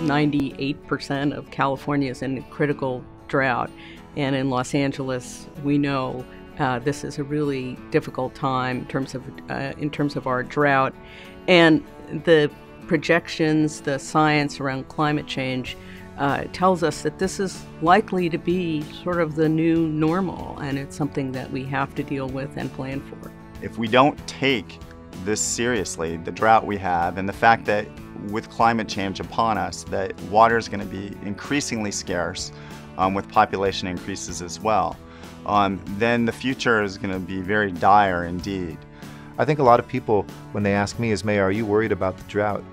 98% of California is in critical drought. And in Los Angeles, we know this is a really difficult time in terms of our drought. And the projections, the science around climate change tells us that this is likely to be sort of the new normal, and it's something that we have to deal with and plan for. If we don't take this seriously, the drought we have, and the fact that with climate change upon us, that water is going to be increasingly scarce with population increases as well, then the future is going to be very dire indeed. I think a lot of people, when they ask me as mayor, are you worried about the drought?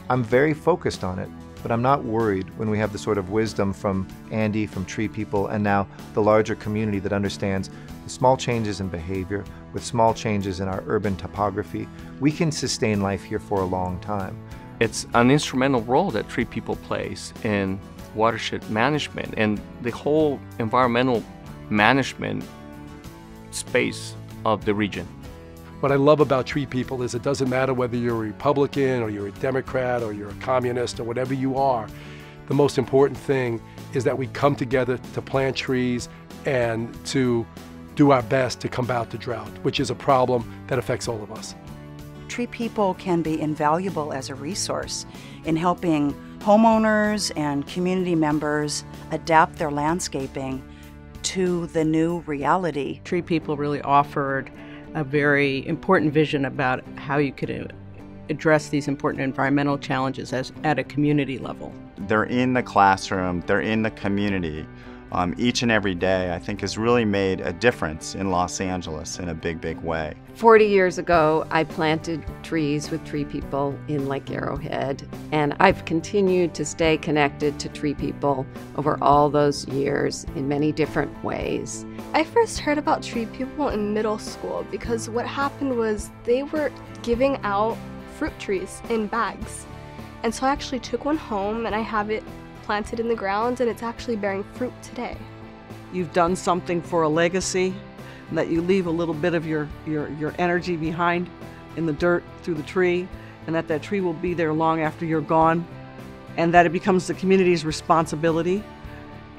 I'm very focused on it, but I'm not worried when we have the sort of wisdom from Andy, from TreePeople, and now the larger community that understands the small changes in behavior, with small changes in our urban topography, we can sustain life here for a long time. It's an instrumental role that TreePeople plays in watershed management and the whole environmental management space of the region. What I love about TreePeople is it doesn't matter whether you're a Republican or you're a Democrat or you're a communist or whatever you are. The most important thing is that we come together to plant trees and to do our best to combat the drought, which is a problem that affects all of us. TreePeople can be invaluable as a resource in helping homeowners and community members adapt their landscaping to the new reality. TreePeople really offered a very important vision about how you could address these important environmental challenges at a community level. They're in the classroom, they're in the community. Each and every day, I think, has really made a difference in Los Angeles in a big, big way. 40 years ago, I planted trees with TreePeople in Lake Arrowhead, and I've continued to stay connected to TreePeople over all those years in many different ways. I first heard about TreePeople in middle school because what happened was they were giving out fruit trees in bags. And so I actually took one home and I have it planted in the ground, and it's actually bearing fruit today. You've done something for a legacy, that you leave a little bit of your energy behind in the dirt through the tree, and that tree will be there long after you're gone, and that it becomes the community's responsibility,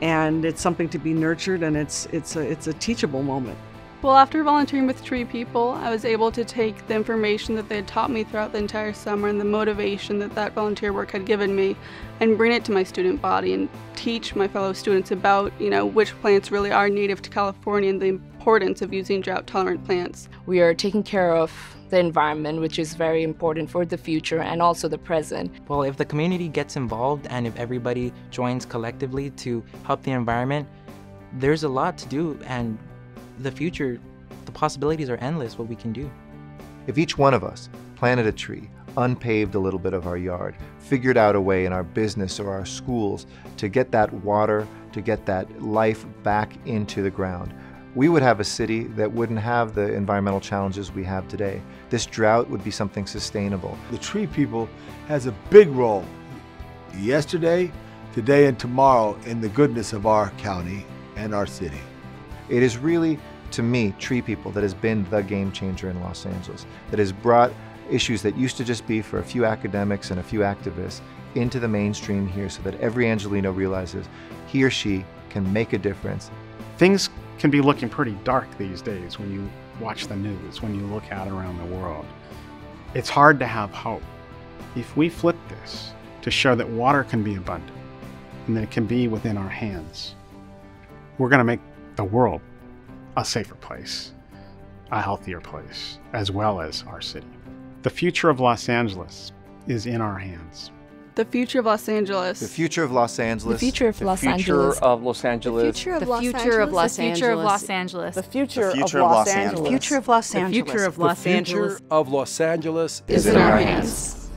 and it's something to be nurtured, and it's a teachable moment. Well, after volunteering with TreePeople, I was able to take the information that they had taught me throughout the entire summer and the motivation that volunteer work had given me and bring it to my student body and teach my fellow students about, which plants really are native to California and the importance of using drought-tolerant plants. We are taking care of the environment, which is very important for the future and also the present. Well, if the community gets involved and if everybody joins collectively to help the environment, there's a lot to do, and the future, the possibilities are endless what we can do. If each one of us planted a tree, unpaved a little bit of our yard, figured out a way in our business or our schools to get that water, to get that life back into the ground, we would have a city that wouldn't have the environmental challenges we have today. This drought would be something sustainable. The TreePeople has a big role yesterday, today, and tomorrow in the goodness of our county and our city. It is really, to me, TreePeople that has been the game changer in Los Angeles, that has brought issues that used to just be for a few academics and a few activists into the mainstream here so that every Angelino realizes he or she can make a difference. Things can be looking pretty dark these days when you watch the news, when you look out around the world. It's hard to have hope. If we flip this to show that water can be abundant and that it can be within our hands, we're going to make the world a safer place, a healthier place, as well as our city. The future of Los Angeles is in our hands. The future of Los Angeles. The future of Los Angeles. The future of Los Angeles. The future of Los Angeles. The future of Los Angeles. The future of Los Angeles. The future of Los Angeles. The future of Los Angeles. The future of Los Angeles. The future of Los Angeles is in our hands.